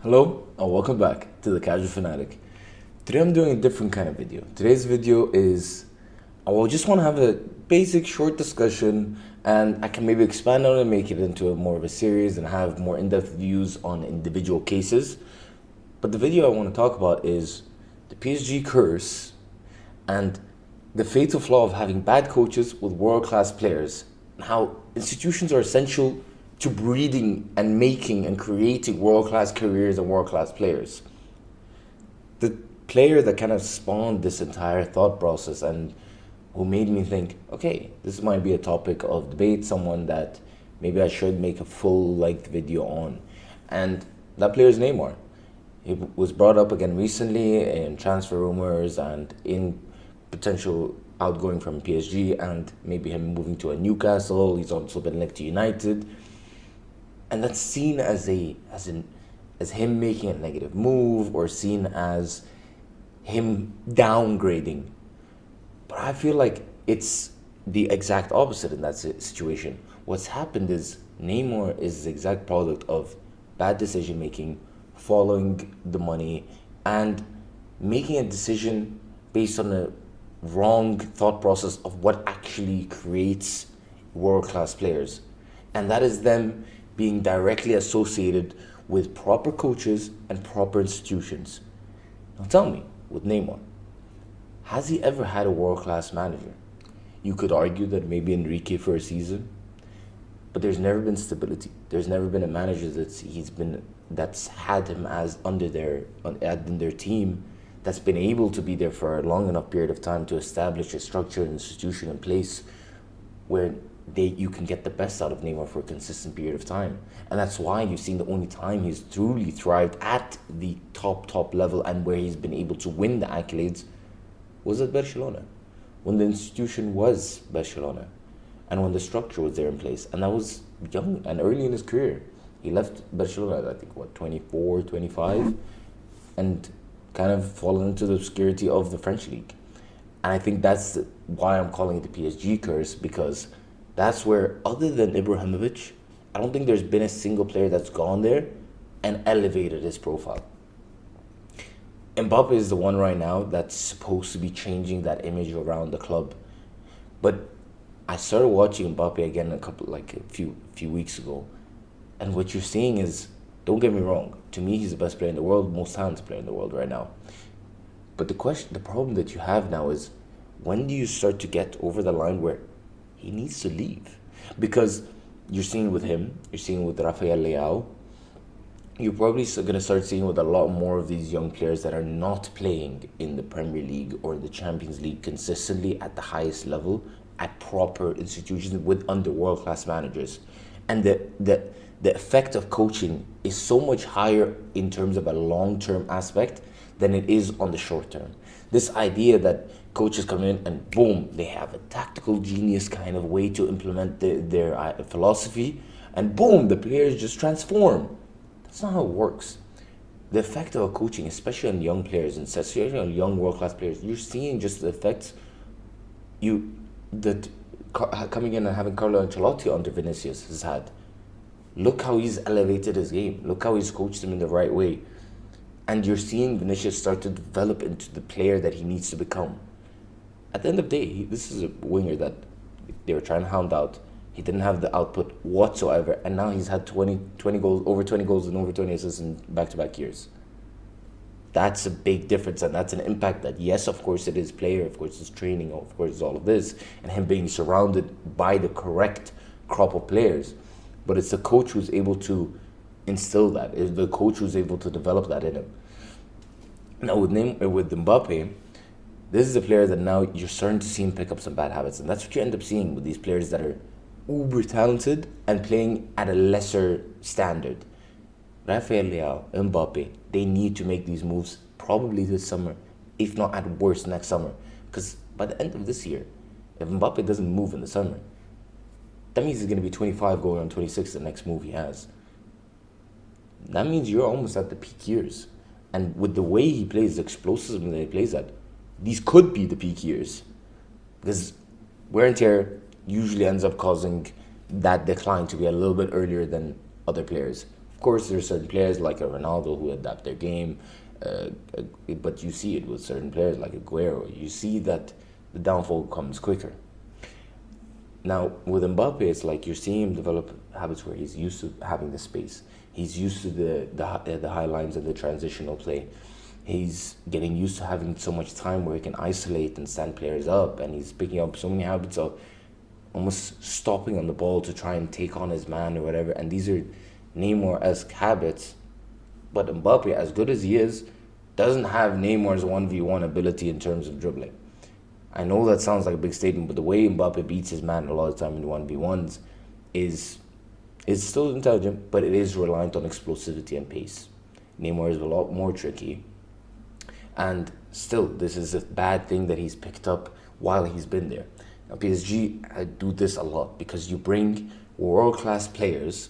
Hello and welcome back to the Casual Fanatic. Today I'm doing a different kind of video. Today's video is I will just want to have a basic short discussion, and I can maybe expand on it and make it into more of a series and have more in-depth views on individual cases. But the video I want to talk about is the PSG curse and the fatal flaw of having bad coaches with world-class players, and how institutions are essential to breeding and making and creating world-class careers and world-class players. The player that kind of spawned this entire thought process and who made me think, okay, this might be a topic of debate, someone that maybe I should make a full-length video on. And that player is Neymar. He was brought up again recently in transfer rumors and in potential outgoing from PSG and maybe him moving to a Newcastle. He's also been linked to United. And that's seen as him making a negative move or seen as him downgrading. But I feel like it's the exact opposite in that situation. What's happened is Neymar is the exact product of bad decision making, following the money, and making a decision based on a wrong thought process of what actually creates world-class players. And that is them being directly associated with proper coaches and proper institutions. Now tell me, with Neymar, has he ever had a world-class manager? You could argue that maybe Enrique for a season, but there's never been stability. There's never been a manager that's had him as in their team, that's been able to be there for a long enough period of time to establish a structure and institution in place where you can get the best out of Neymar for a consistent period of time. And that's why you've seen the only time he's truly thrived at the top level and where he's been able to win the accolades was at Barcelona, when the institution was Barcelona and when the structure was there in place. And that was young and early in his career. He left Barcelona at, I think, 24, 25, and kind of fallen into the obscurity of the French league. And I think that's why I'm calling it the PSG curse, because that's where, other than Ibrahimovic, I don't think there's been a single player that's gone there and elevated his profile. Mbappe is the one right now that's supposed to be changing that image around the club. But I started watching Mbappe again a few weeks ago, and what you're seeing is, don't get me wrong, to me he's the best player in the world, most talented player in the world right now. But the problem that you have now is, when do you start to get over the line where he needs to leave? Because you're seeing with him, you're seeing with Rafael Leao, you're probably going to start seeing with a lot more of these young players that are not playing in the Premier League or in the Champions League consistently at the highest level at proper institutions with under world-class managers. And the effect of coaching is so much higher in terms of a long-term aspect than it is on the short term. This idea that coaches come in and boom, they have a tactical genius kind of way to implement their philosophy, and boom, the players just transform. That's not how it works. The effect of coaching, especially on young players, and especially on young world-class players, you're seeing just the effects coming in and having Carlo Ancelotti under Vinicius has had. Look how he's elevated his game. Look how he's coached him in the right way. And you're seeing Vinicius start to develop into the player that he needs to become. At the end of the day, this is a winger that they were trying to hound out. He didn't have the output whatsoever, and now he's had 20 goals, over 20 goals and over 20 assists in back-to-back years. That's a big difference, and that's an impact that, yes, of course it is player, of course it's training, of course it's all of this, and him being surrounded by the correct crop of players. But it's the coach who's able to instill that. It's the coach who's able to develop that in him. Now with Mbappe, this is a player that now you're starting to see him pick up some bad habits, and that's what you end up seeing with these players that are uber talented and playing at a lesser standard. Rafael Leao, Mbappe, they need to make these moves probably this summer, if not at worst next summer. Because by the end of this year, if Mbappe doesn't move in the summer, that means he's going to be 25 going on 26 the next move he has. That means you're almost at the peak years. And with the way he plays, the explosivism that he plays at, these could be the peak years. Because wear and tear usually ends up causing that decline to be a little bit earlier than other players. Of course, there are certain players like a Ronaldo who adapt their game, but you see it with certain players like Aguero. You see that the downfall comes quicker. Now, with Mbappe, it's like you're seeing him develop habits where he's used to having the space. He's used to the high lines and the transitional play. He's getting used to having so much time where he can isolate and stand players up, and he's picking up so many habits of almost stopping on the ball to try and take on his man or whatever. And these are Neymar-esque habits. But Mbappe, as good as he is, doesn't have Neymar's 1v1 ability in terms of dribbling. I know that sounds like a big statement, but the way Mbappe beats his man a lot of the time in 1v1s is still intelligent, but it is reliant on explosivity and pace. Neymar is a lot more tricky. And still, this is a bad thing that he's picked up while he's been there. Now, PSG do this a lot because you bring world-class players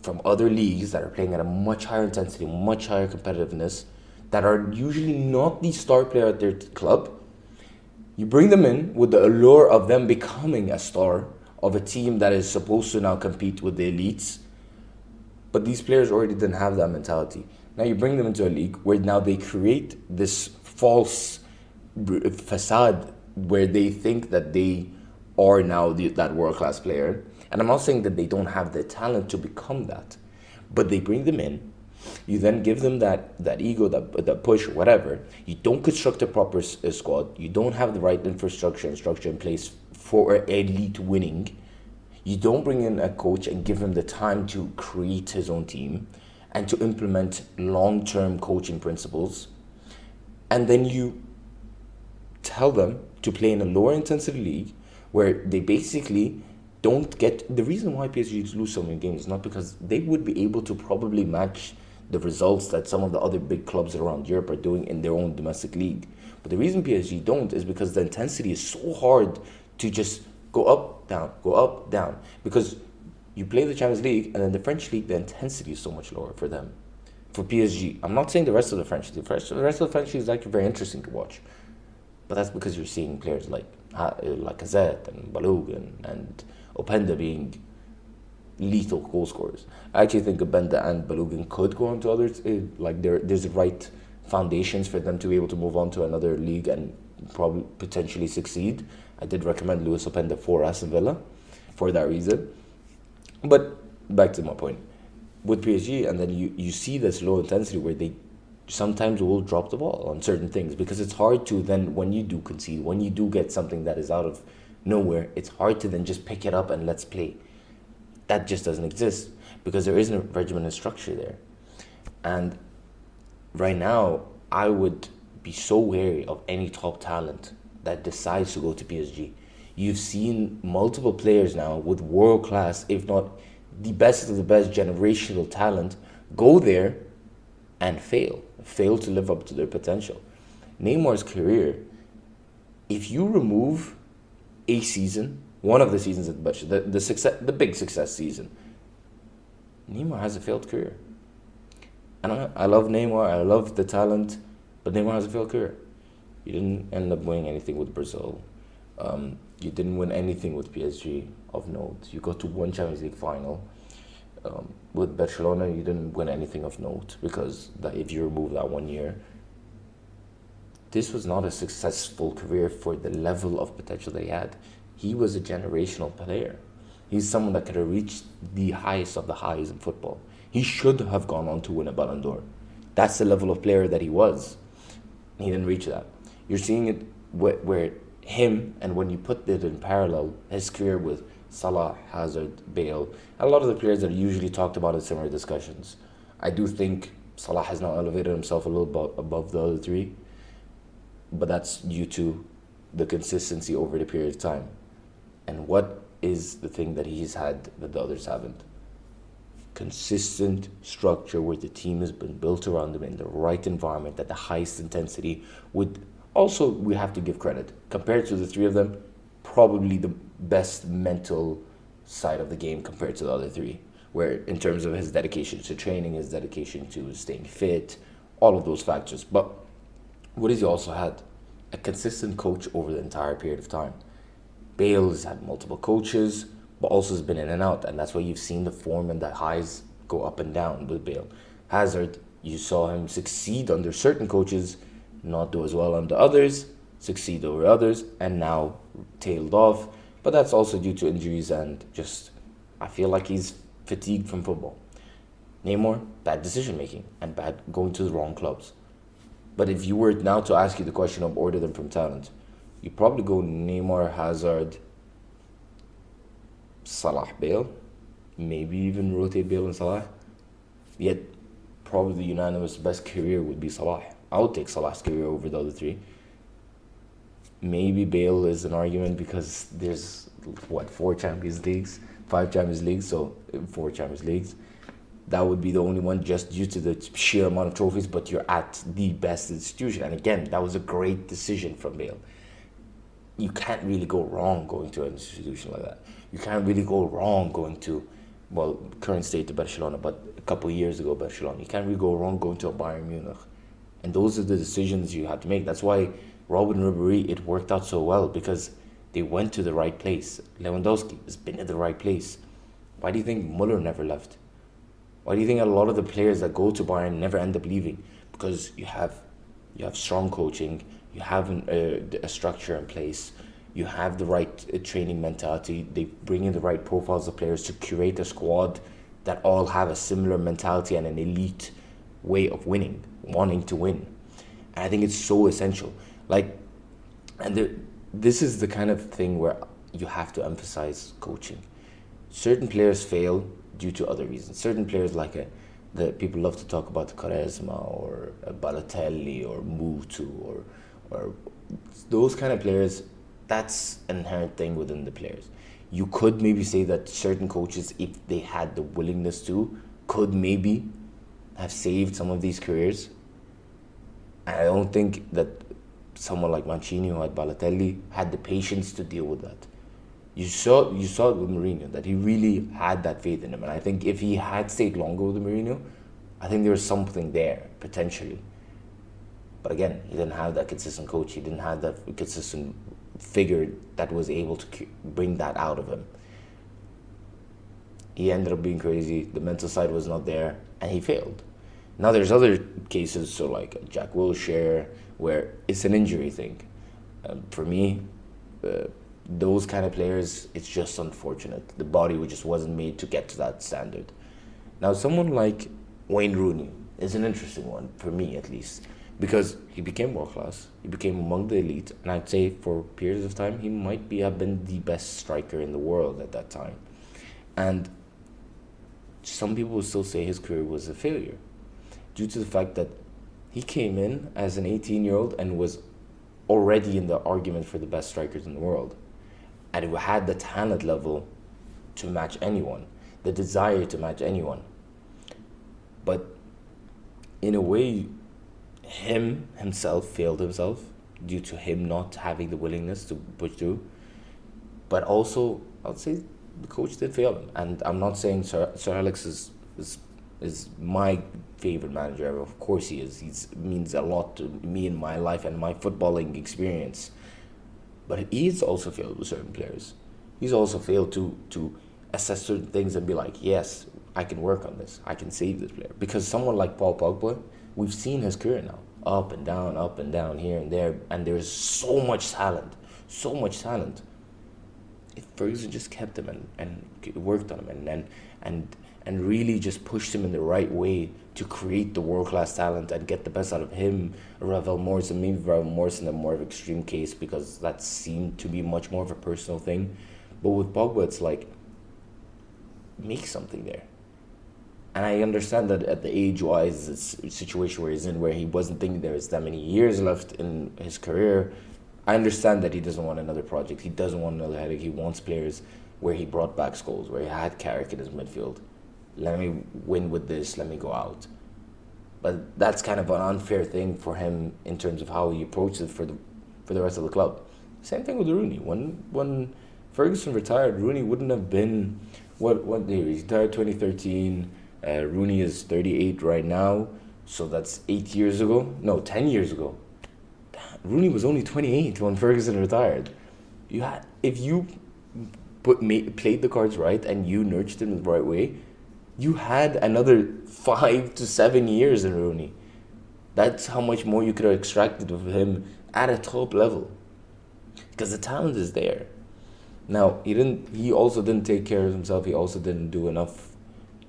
from other leagues that are playing at a much higher intensity, much higher competitiveness, that are usually not the star player at their club. You bring them in with the allure of them becoming a star of a team that is supposed to now compete with the elites. But these players already didn't have that mentality. Now you bring them into a league where now they create this false facade where they think that they are now that world-class player. And I'm not saying that they don't have the talent to become that, but they bring them in. You then give them that ego, that push, whatever. You don't construct a proper squad. You don't have the right infrastructure and structure in place for elite winning. You don't bring in a coach and give him the time to create his own team and to implement long-term coaching principles. And then you tell them to play in a lower intensity league where they basically don't get... The reason why PSG lose so many games is not because they would be able to probably match the results that some of the other big clubs around Europe are doing in their own domestic league. But the reason PSG don't is because the intensity is so hard to just go up, down. Because you play the Champions League, and then the French league, the intensity is so much lower for them. For PSG, I'm not saying the rest of the French league. The rest of the French league is actually very interesting to watch. But that's because you're seeing players like Lacazette and Balogun and Openda being lethal goal scorers. I actually think Openda and Balogun could go on to others. There's the right foundations for them to be able to move on to another league and probably potentially succeed. I did recommend Luis Openda for Aston Villa for that reason. But back to my point. With PSG, and then you see this low intensity where they sometimes will drop the ball on certain things because it's hard to then, when you do concede, when you do get something that is out of nowhere, it's hard to then just pick it up and let's play. That just doesn't exist because there isn't a regimen and structure there. And right now, I would be so wary of any top talent that decides to go to PSG. You've seen multiple players now with world-class, if not the best of the best generational talent, go there and fail to live up to their potential. Neymar's career, if you remove a season, one of the seasons at the big success season, Neymar has a failed career. And I love Neymar, I love the talent, but Neymar has a failed career. You didn't end up winning anything with Brazil. You didn't win anything with PSG of note. You got to one Champions League final. With Barcelona, you didn't win anything of note because if you remove that 1 year, this was not a successful career for the level of potential that he had. He was a generational player. He's someone that could have reached the highest of the highs in football. He should have gone on to win a Ballon d'Or. That's the level of player that he was. He didn't reach that. You're seeing it where him, and when you put it in parallel, his career with Salah, Hazard, Bale, a lot of the players that are usually talked about in similar discussions. I do think Salah has now elevated himself a little bit above the other three, but that's due to the consistency over the period of time. And what is the thing that he's had that the others haven't? Consistent structure where the team has been built around him in the right environment at the highest intensity. Also, we have to give credit. Compared to the three of them, probably the best mental side of the game compared to the other three, where in terms of his dedication to training, his dedication to staying fit, all of those factors. But what has he also had? A consistent coach over the entire period of time. Bale has had multiple coaches, but also has been in and out, and that's why you've seen the form and the highs go up and down with Bale. Hazard, you saw him succeed under certain coaches, not do as well under others, succeed over others, and now tailed off. But that's also due to injuries and just, I feel like he's fatigued from football. Neymar, bad decision making and bad going to the wrong clubs. But if you were now to ask you the question of order them from talent, you probably go Neymar, Hazard, Salah, Bale, maybe even rotate Bale and Salah. Yet, probably the unanimous best career would be Salah. I would take Salah's career over the other three. Maybe Bale is an argument because there's, 5 Champions Leagues, so 4 Champions Leagues. That would be the only one just due to the sheer amount of trophies, but you're at the best institution. And again, that was a great decision from Bale. You can't really go wrong going to an institution like that. You can't really go wrong going to, current state to Barcelona, but a couple of years ago, Barcelona. You can't really go wrong going to a Bayern Munich. And those are the decisions you have to make. That's why Robin Ribéry, it worked out so well, because they went to the right place. Lewandowski has been at the right place. Why do you think Muller never left? Why do you think a lot of the players that go to Bayern never end up leaving? Because you have strong coaching, you have a structure in place, you have the right training mentality, they bring in the right profiles of players to curate a squad that all have a similar mentality and an elite way of winning, wanting to win. And I think it's so essential. This is the kind of thing where you have to emphasize coaching. Certain players fail due to other reasons. Certain players the people love to talk about Quaresma or Balotelli or Mutu or those kind of players. That's an inherent thing within the players. You could maybe say that certain coaches, if they had the willingness to, could maybe have saved some of these careers. And I don't think that someone like Mancini who had Balotelli had the patience to deal with that. You saw it with Mourinho, that he really had that faith in him. And I think if he had stayed longer with Mourinho, I think there was something there, potentially. But again, he didn't have that consistent coach. He didn't have that consistent figure that was able to bring that out of him. He ended up being crazy. The mental side was not there, and he failed. Now there's other cases, so like Jack Wilshere, where it's an injury thing. For me, those kind of players, it's just unfortunate. The body just wasn't made to get to that standard. Now, someone like Wayne Rooney is an interesting one, for me at least, because he became world class. He became among the elite, and I'd say for periods of time, he might have been the best striker in the world at that time. And some people would still say his career was a failure due to the fact that he came in as an 18-year-old and was already in the argument for the best strikers in the world. And he had the talent level to match anyone, the desire to match anyone. But in a way, himself failed himself due to him not having the willingness to push through. But also, I would say the coach did fail him. And I'm not saying Sir Alex is my favorite manager ever. Of course he is. He means a lot to me in my life and my footballing experience. But he's also failed with certain players. He's also failed to assess certain things and be like, yes, I can work on this. I can save this player. Because someone like Paul Pogba, we've seen his career now. Up and down, here and there. And there's so much talent. If Ferguson just kept him and worked on him and really just pushed him in the right way to create the world-class talent and get the best out of him, Ravel Morrison, maybe Ravel Morrison, a more of an extreme case because that seemed to be much more of a personal thing. But with Pogba, it's like, make something there. And I understand that at the age-wise, it's a situation where he's in where he wasn't thinking there was that many years left in his career. I understand that he doesn't want another project. He doesn't want another headache. He wants players where he brought back Scholes, where he had Carrick in his midfield. Let me win with this, let me go out. But that's kind of an unfair thing for him in terms of how he approached it for the rest of the club. Same thing with Rooney. When Ferguson retired, Rooney wouldn't have been what year? He retired 2013. Rooney is 38 right now, so that's 8 years ago. No, 10 years ago. Rooney was only 28 when Ferguson retired. If you played the cards right and you nurtured him in the right way, You had another 5 to 7 years in Rooney. That's how much more you could have extracted of him at a top level. Because the talent is there. Now he also didn't take care of himself. He also didn't do enough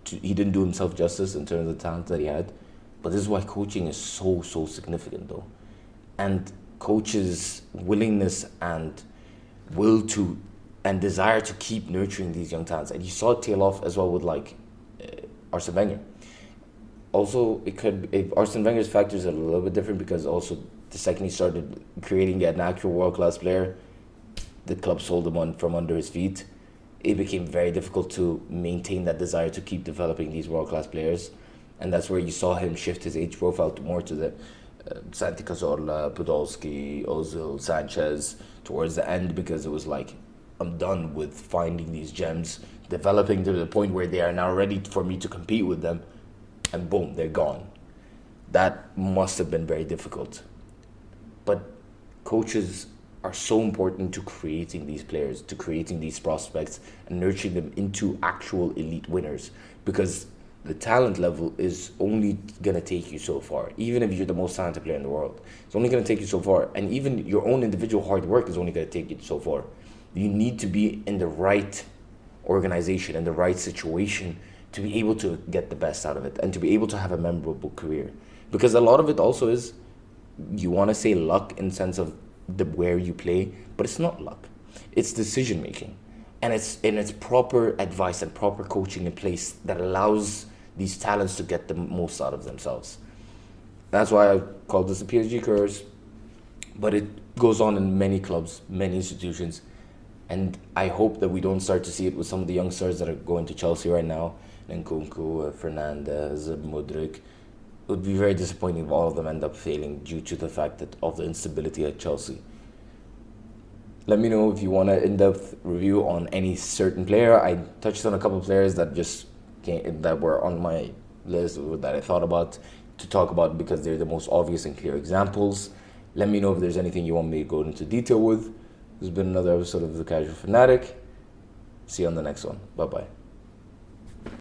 he didn't do himself justice in terms of the talent that he had. But this is why coaching is so significant though. And coaches' willingness and will to and desire to keep nurturing these young talents. And you saw it tail off as well with like Arsene Wenger. Also, it could if Arsene Wenger's factors are a little bit different because also the second he started creating an actual world class player, the club sold him on from under his feet. It became very difficult to maintain that desire to keep developing these world class players, and that's where you saw him shift his age profile more to the Santi Cazorla, Podolski, Ozil, Sanchez towards the end because it was like I'm done with finding these gems, developing to the point where they are now ready for me to compete with them, and boom, they're gone. That must have been very difficult. But coaches are so important to creating these players, to creating these prospects, and nurturing them into actual elite winners. Because the talent level is only gonna take you so far. Even if you're the most talented player in the world, it's only gonna take you so far. And even your own individual hard work is only gonna take you so far. You need to be in the right organization, in the right situation to be able to get the best out of it and to be able to have a memorable career. Because a lot of it also is, you want to say luck in sense of the where you play, but it's not luck. It's decision making, and it's proper advice and proper coaching in place that allows these talents to get the most out of themselves. That's why I call this the PSG curse, but it goes on in many clubs, many institutions, and I hope that we don't start to see it with some of the young stars that are going to Chelsea right now, Nkunku, Fernandez, Mudryk. It would be very disappointing if all of them end up failing due to the fact that of the instability at Chelsea. Let me know if you want an in-depth review on any certain player. I touched on a couple of players that that were on my list that I thought about to talk about because they're the most obvious and clear examples. Let me know if there's anything you want me to go into detail with. This has been another episode of The Casual Fanatic. See you on the next one. Bye-bye.